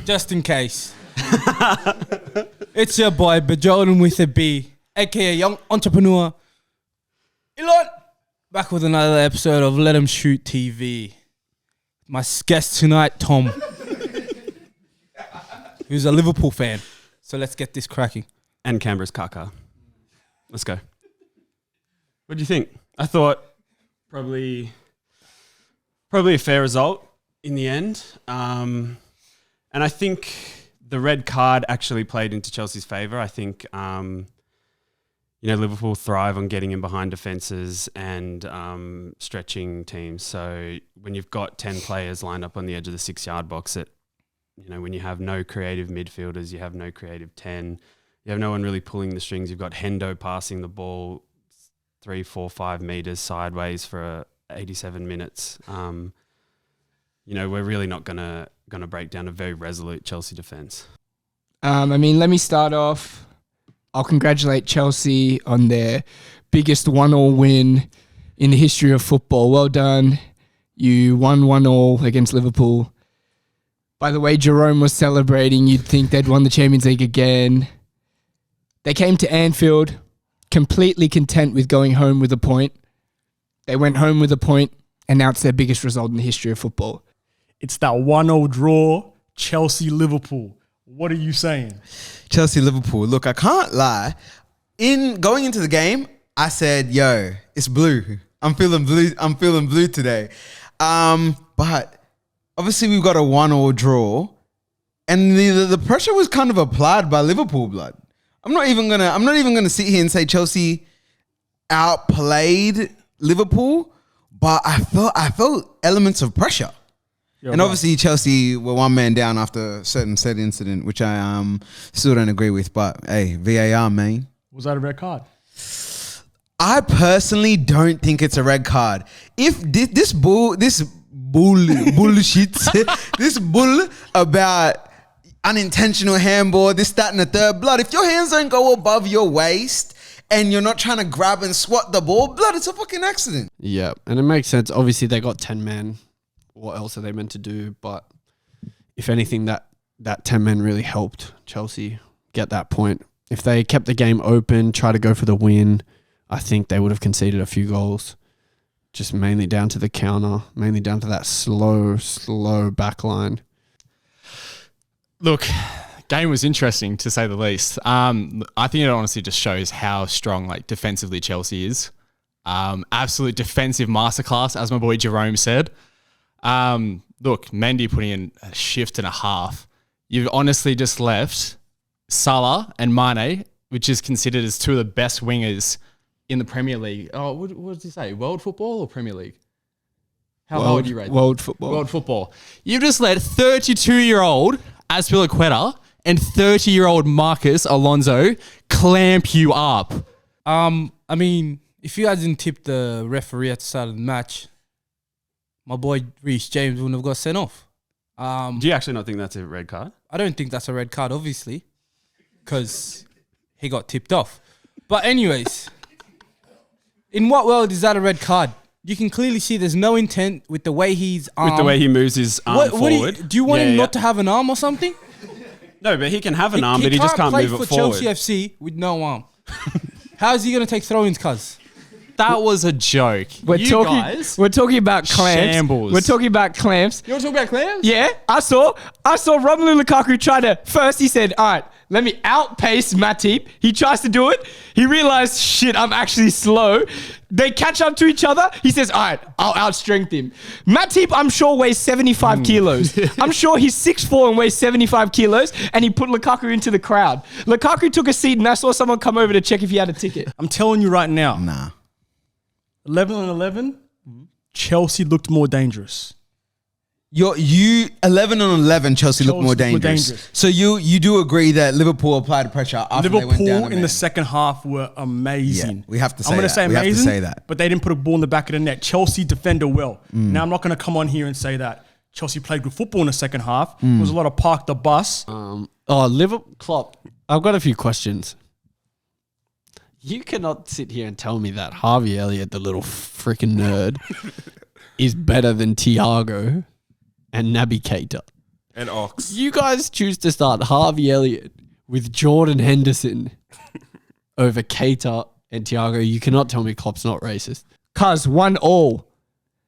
Just in case. It's your boy, Bajolan with a B, aka Young Entrepreneur. Elon, back with another episode of Let 'Em Shoot TV. My guest tonight, Tom, who's a Liverpool fan. So let's get this cracking. And Canberra's Kaka. Let's go. What do you think? I thought probably a fair result in the end. And I think the red card actually played into Chelsea's favour. I think, Liverpool thrive on getting in behind defences and stretching teams. So when you've got 10 players lined up on the edge of the 6-yard box, when you have no creative midfielders, you have no creative 10, you have no one really pulling the strings. You've got Hendo passing the ball 3, 4, 5 metres sideways for 87 minutes. We're really not gonna break down a very resolute Chelsea defence. Let me start off. I'll congratulate Chelsea on their biggest 1-1 win in the history of football. Well done. You won 1-1 against Liverpool. By the way Jerome was celebrating, you'd think they'd won the Champions League again. They came to Anfield completely content with going home with a point. They went home with a point, and now it's their biggest result in the history of football. It's that 1-0 draw, Chelsea-Liverpool. What are you saying? Chelsea-Liverpool. Look, I can't lie. Going into the game, I said, yo, it's blue. I'm feeling blue today. But obviously we've got a 1-1 draw, and the pressure was kind of applied by Liverpool, blood. I'm not even gonna sit here and say Chelsea outplayed Liverpool, but I felt elements of pressure. And obviously Chelsea were one man down after said incident, which I still don't agree with. But hey, VAR, man. Was that a red card? I personally don't think it's a red card. If this bullshit, this bull about unintentional handball, this, that, and the third, blood. If your hands don't go above your waist and you're not trying to grab and swat the ball, blood, it's a fucking accident. Yeah, and it makes sense. Obviously, they got 10 men. What else are they meant to do? But if anything, that 10 men really helped Chelsea get that point. If they kept the game open, try to go for the win, I think they would have conceded a few goals. Just mainly down to the counter, mainly down to that slow back line. Look, game was interesting to say the least. I think it honestly just shows how strong defensively Chelsea is. Absolute defensive masterclass, as my boy Jerome said. Look, Mendy putting in a shift and a half. You've honestly just left Salah and Mane, which is considered as two of the best wingers in the Premier League. Oh, what did he say? World football or Premier League? How would you rate World football. World football. You've just let 32-year-old Azpilicueta and 30-year-old Marcus Alonso clamp you up. If you guys didn't tip the referee at the start of the match, my boy Reece James wouldn't have got sent off. Do you actually not think that's a red card? I don't think that's a red card, obviously, because he got tipped off. But anyways, in what world is that a red card? You can clearly see there's no intent with the way he's with the way he moves his arm forward. Do you want him not to have an arm or something? No, but he can have an arm, but he just can't move it forward. He can't play for Chelsea FC with no arm. How is he going to take throw-ins, cuz? That was a joke. We're talking about clamps. Shambles. We're talking about clamps. You want to talk about clamps? Yeah, I saw Romelu Lukaku try to, first he said, all right, let me outpace Matip. He tries to do it. He realized, shit, I'm actually slow. They catch up to each other. He says, all right, I'll outstrength him. Matip, I'm sure, weighs 75 kilos. I'm sure he's 6'4" and weighs 75 kilos, and he put Lukaku into the crowd. Lukaku took a seat, and I saw someone come over to check if he had a ticket. I'm telling you right now. Nah. 11-11, Chelsea looked more dangerous. You 11-11, Chelsea looked more dangerous. So you do agree that Liverpool applied pressure after they went down. Liverpool in the second half were amazing. Yeah, we have to say I'm going to say amazing, we have to say that. But they didn't put a ball in the back of the net. Chelsea defended well. Now I'm not going to come on here and say that. Chelsea played good football in the second half. There was a lot of park the bus. Liverpool Klopp. I've got a few questions. You cannot sit here and tell me that Harvey Elliott, the little freaking nerd, is better than Thiago and Naby Keita. And Ox. You guys choose to start Harvey Elliott with Jordan Henderson over Keita and Thiago. You cannot tell me Klopp's not racist. Cuz 1-1.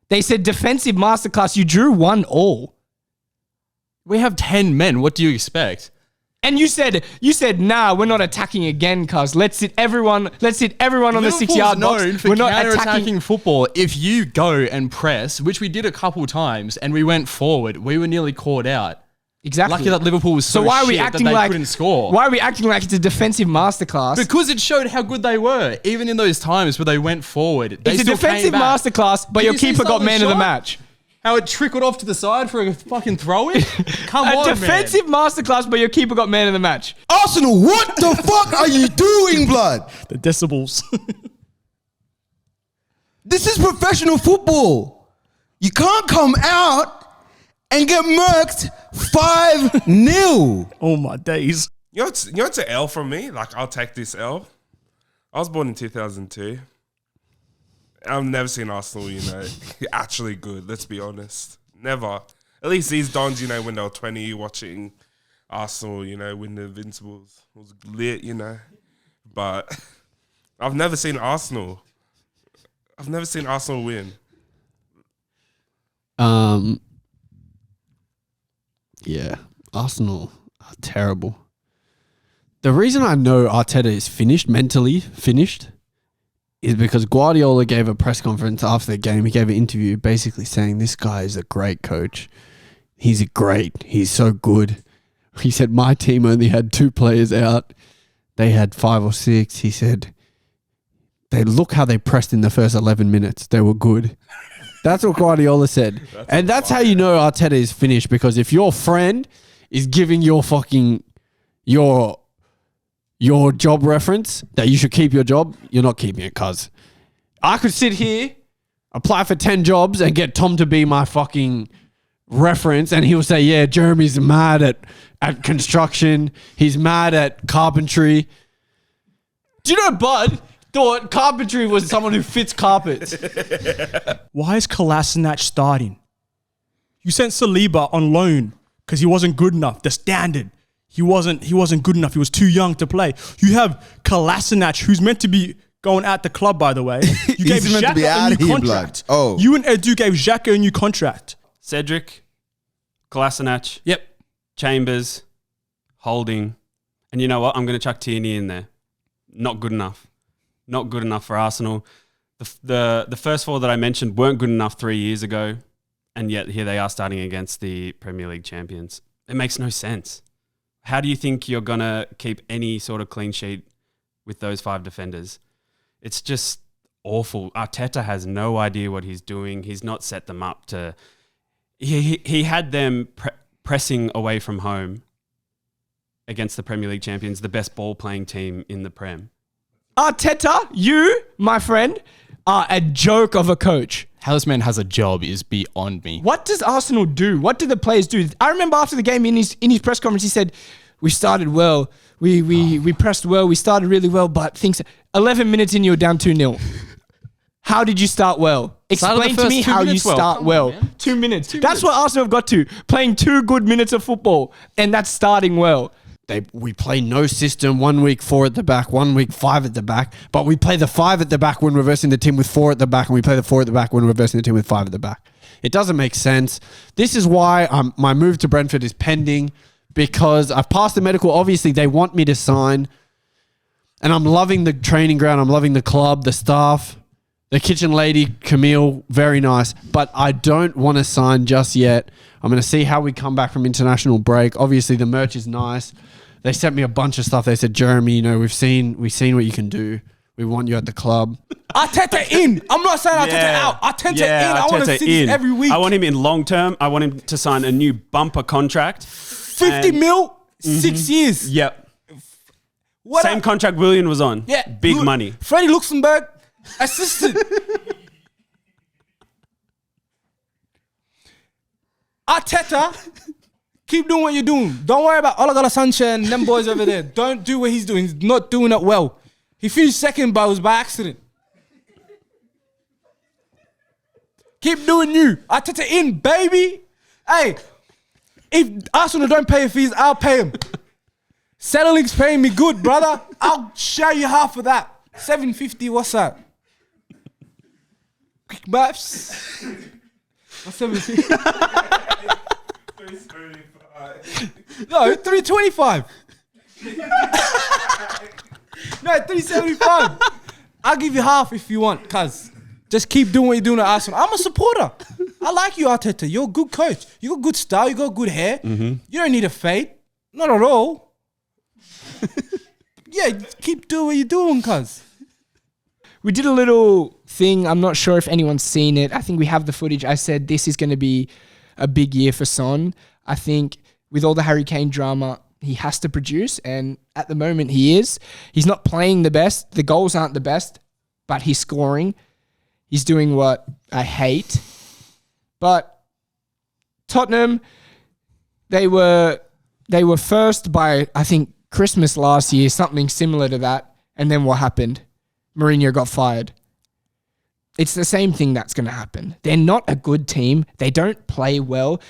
They said defensive masterclass. You drew 1-1. We have 10 men. What do you expect? And you said, nah, we're not attacking again, cuz. Let's sit everyone on the 6-yard box. Known for We're not counter-attacking attacking. football. If you go and press, which we did a couple times, and we went forward, we were nearly caught out. Exactly. Lucky that Liverpool was so why are we shit acting that they like couldn't score. Why are we acting like it's a defensive masterclass? Because it showed how good they were, even in those times where they went forward. They It's a still defensive came back. masterclass, but Did your you see keeper got Sullivan's man of the shot? match. How it trickled off to the side for a fucking throw-in? Come A on, defensive masterclass, but your keeper got man of the match. Arsenal, what the fuck are you doing, blood? The decibels. This is professional football. You can't come out and get murked 5-0. Oh my days. You know it's an L from me? Like, I'll take this L. I was born in 2002. I've never seen Arsenal, actually good. Let's be honest. Never. At least these dons, when they were 20, watching Arsenal, win the Invincibles. It was lit, But I've never seen Arsenal. I've never seen Arsenal win. Yeah, Arsenal are terrible. The reason I know Arteta is mentally finished, is because Guardiola gave a press conference after the game. He gave an interview basically saying this guy is a great coach. He's so good. He said, my team only had 2 players out. They had 5 or 6. He said, look how they pressed in the first 11 minutes. They were good. That's what Guardiola said. That's how you know Arteta is finished, because if your friend is giving your job reference that you should keep your job, you're not keeping it, cuz. I could sit here, apply for 10 jobs and get Tom to be my fucking reference, and he'll say, yeah, Jeremy's mad at construction. He's mad at carpentry. Do you know Bud thought carpentry was someone who fits carpets? Why is Kolasinac starting? You sent Saliba on loan because he wasn't good enough. The standard. He wasn't good enough. He was too young to play. You have Kolasinac, who's meant to be going at the club, by the way. You gave He's meant to be Xhaka out a of new here, contract. blood. Oh. You and Edu gave Xhaka a new contract. Cedric, Kolasinac, Yep. Chambers, Holding, and you know what? I'm going to chuck Tierney in there. Not good enough. Not good enough for Arsenal. The first 4 that I mentioned weren't good enough 3 years ago, and yet here they are starting against the Premier League champions. It makes no sense. How do you think you're going to keep any sort of clean sheet with those 5 defenders? It's just awful. Arteta has no idea what he's doing. He's not set them up to... He had them pressing away from home against the Premier League champions, the best ball-playing team in the Prem. Arteta, you, my friend, are a joke of a coach. How this man has a job is beyond me. What does Arsenal do? What do the players do? I remember after the game in his press conference, he said, we started well. We pressed well. We started really well, but things... 11 minutes in, you were down 2-0. How did you start well? Started the Explain to first me 2 how you minutes well. start Come on, well. man. 2 minutes. That's what Arsenal have got to. Playing 2 good minutes of football, and that's starting well. We play no system. 1 week 4 at the back, 1 week 5 at the back. But we play the 5 at the back when reversing the team with 4 at the back, and we play the 4 at the back when reversing the team with 5 at the back. It doesn't make sense. This is why my move to Brentford is pending, because I've passed the medical. Obviously, they want me to sign, and I'm loving the training ground. I'm loving the club, the staff, the kitchen lady, Camille, very nice. But I don't want to sign just yet. I'm going to see how we come back from international break. Obviously, the merch is nice. They sent me a bunch of stuff. They said, Jeremy, we've seen what you can do. We want you at the club. Arteta in. I'm not saying Arteta out. Arteta in. I want to see this every week. I want him in long term. I want him to sign a new bumper contract. 50 mil, 6 years. Yep. What Same contract Willian was on. Yeah. Big money. Freddie Luxembourg, assistant. Arteta, keep doing what you're doing. Don't worry about Ola Sanchez and them boys over there. Don't do what he's doing. He's not doing it well. He finished second, but it was by accident. Keep doing you. Arteta in, baby. Hey, If Arsenal don't pay your fees, I'll pay them. Centrelink's paying me good, brother. I'll share you half of that. 750, what's that? Quick maths. What's 750? No, 325. No, 375. I'll give you half if you want, cuz. Just keep doing what you're doing at Arsenal. I'm a supporter. I like you, Arteta. You're a good coach. You got good style. You got good hair. You don't need a fade. Not at all. Yeah, keep doing what you're doing, cuz. We did a little thing. I'm not sure if anyone's seen it. I think we have the footage. I said this is going to be a big year for Son. I think with all the Harry Kane drama, he has to produce. And at the moment, he is. He's not playing the best. The goals aren't the best, but he's scoring. He's doing what I hate. But Tottenham, they were first by, I think, Christmas last year, something similar to that. And then what happened? Mourinho got fired. It's the same thing that's going to happen. They're not a good team. They don't play well.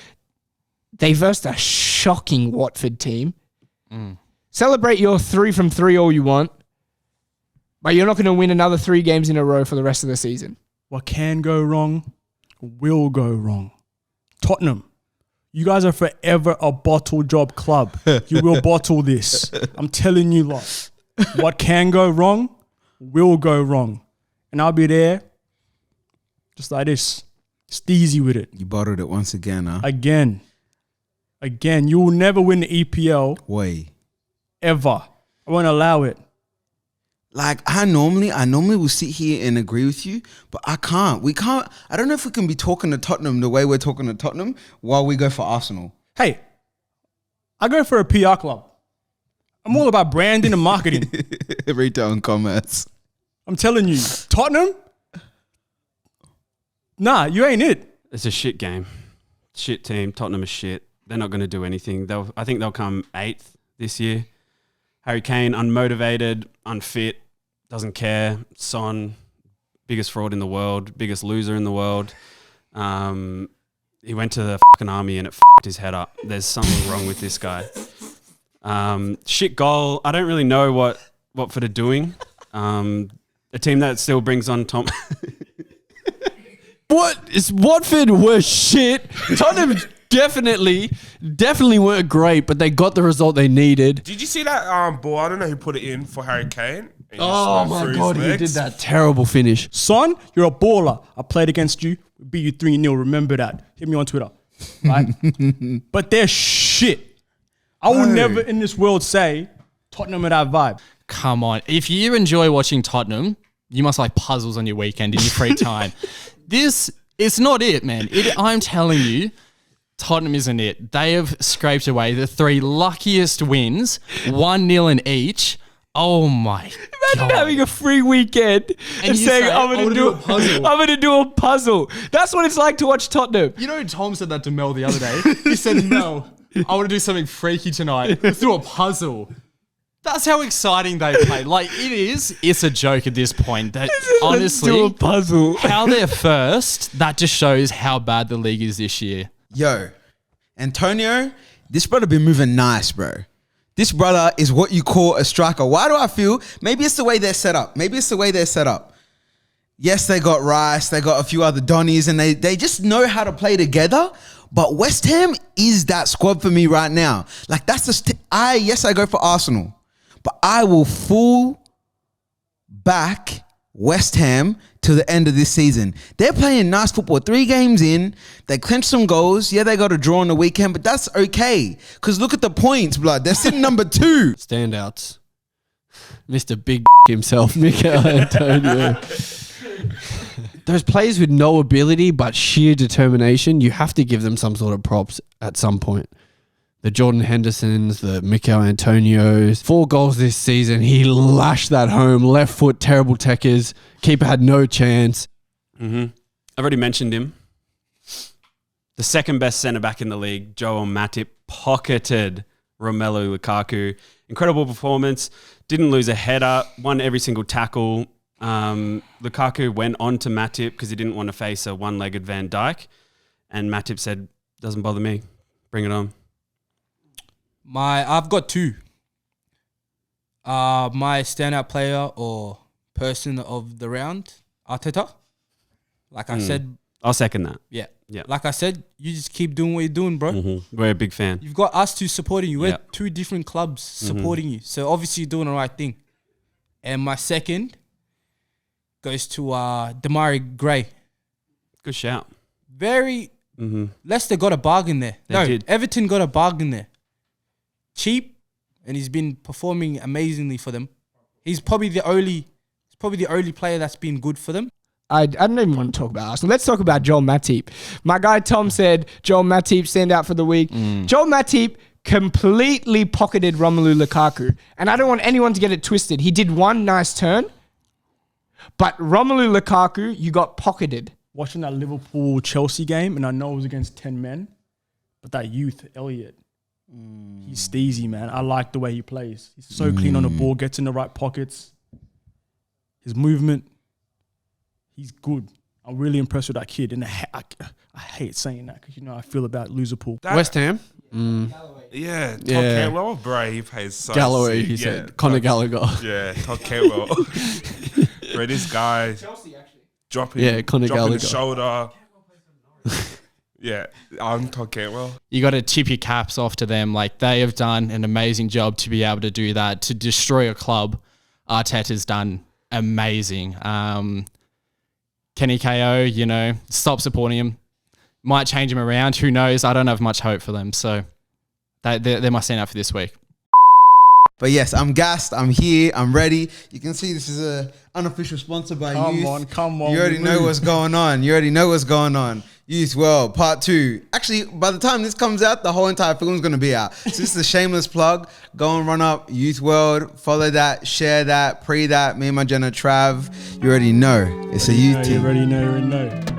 They versed a shocking Watford team. Celebrate your 3 from 3 all you want, but you're not going to win another 3 games in a row for the rest of the season. What can go wrong will go wrong. Tottenham, you guys are forever a bottle job club. You will bottle this. I'm telling you, lot. What can go wrong will go wrong. And I'll be there just like this. Just easy with it. You bottled it once again, huh? Again. You will never win the EPL Way. ever. I won't allow it. Like, I normally will sit here and agree with you, but I can't. We can't. I don't know if we can be talking to Tottenham the way we're talking to Tottenham while we go for Arsenal. Hey, I go for a PR club. I'm all about branding and marketing. Retail and commerce. I'm telling you, Tottenham? Nah, you ain't it. It's a shit game. Shit team. Tottenham is shit. They're not going to do anything. I think they'll come 8th this year. Harry Kane, unmotivated, unfit, doesn't care. Son, biggest fraud in the world, biggest loser in the world. He went to the fucking army and it fucked his head up. There's something wrong with this guy. Shit goal. I don't really know what Watford are doing. A team that still brings on Tom. What? Is Watford were shit. Tottenham definitely weren't great, but they got the result they needed. Did you see that ball? I don't know who put it in for Harry Kane. It just Oh went my through his God, he legs. did that terrible finish. Son, you're a baller. I played against you. Beat you 3-0. Remember that. Hit me on Twitter. Right? But they're shit. I will never in this world say Tottenham with that vibe. Come on. If you enjoy watching Tottenham, you must like puzzles on your weekend in your free time. It's not it, man. I'm telling you, Tottenham isn't it. They have scraped away the 3 luckiest wins, 1-0 in each. Oh my Imagine God. having a free weekend and you saying, say, I'm going to do a puzzle. I'm going to do a puzzle. That's what it's like to watch Tottenham. You know, Tom said that to Mel the other day. He said, Mel, I want to do something freaky tonight. Let's do a puzzle. That's how exciting they play. Like, it's a joke at this point. That honestly, do a puzzle. how they're first, that just shows how bad the league is this year. Yo, Antonio, this brother been moving nice, bro. This brother is what you call a striker. Why do I feel? Maybe it's the way they're set up. Yes, they got Rice, they got a few other Donnies, and they just know how to play together. But West Ham is that squad for me right now. Like, that's I go for Arsenal, but I will full back West Ham to the end of this season. They're playing nice football. 3 games in, they clinched some goals. Yeah, they got a draw on the weekend, but that's okay. Because look at the points, blood. They're sitting number 2. Standouts. Mr. Big himself, Mikel Antonio. Those players with no ability but sheer determination, you have to give them some sort of props at some point. The Jordan Hendersons, the Mikel Antonios, 4 goals this season. He lashed that home. Left foot, terrible techers. Keeper had no chance. I've already mentioned him. The second best centre-back in the league, Joel Matip, pocketed Romelu Lukaku. Incredible performance. Didn't lose a header. Won every single tackle. Lukaku went on to Matip because he didn't want to face a one-legged Van Dijk. And Matip said, doesn't bother me. Bring it on. I've got two. My standout player or person of the round, Arteta. Like I said, I'll second that. yeah. Yeah. Like I said, you just keep doing what you're doing, bro. We're a big fan. You've got us two supporting you. We're Yeah. two different clubs supporting you. So obviously you're doing the right thing. And my second goes to Damari Gray. Good shout. Very Leicester got a bargain there. They did. Everton got a bargain there. Cheap, and he's been performing amazingly for them. He's probably the only player that's been good for them. I don't even want to talk about Arsenal. Let's talk about Joel Matip. My guy Tom said Joel Matip stand out for the week. Joel Matip completely pocketed Romelu Lukaku. And I don't want anyone to get it twisted. He did one nice turn, but Romelu Lukaku, you got pocketed. Watching that Liverpool-Chelsea game, and I know it was against 10 men, but that youth, Elliot, he's steezy, man. I like the way he plays. He's so clean on the ball, gets in the right pockets. His movement, he's good. I'm really impressed with that kid. And I hate saying that because, you know, I feel about Liverpool. West Ham. Yeah, Todd Yeah. Cantwell, bro, he plays so Galloway, sick. he Yeah, said. Conor Gallagher. Yeah, Todd Cantwell. Bro, this guy dropping Conor the Gallagher. shoulder. Yeah, I'm Todd Cantwell. You got to tip your caps off to them. Like, they have done an amazing job to be able to do that, to destroy a club. Arteta's done amazing. Kenny KO, you know, stop supporting him. Might change him around. Who knows? I don't have much hope for them. So they're my standout for this week. But yes, I'm gassed. I'm here. I'm ready. You can see this is a unofficial sponsor by Youth. Come on. You already know what's going on. Youth World Part 2. Actually, by the time this comes out, the whole entire film is going to be out. So this is a shameless plug. Go and run up Youth World. Follow that. Share that. Pre that. Me and my Jenna Trav. You already know. It's a youth team. You already know.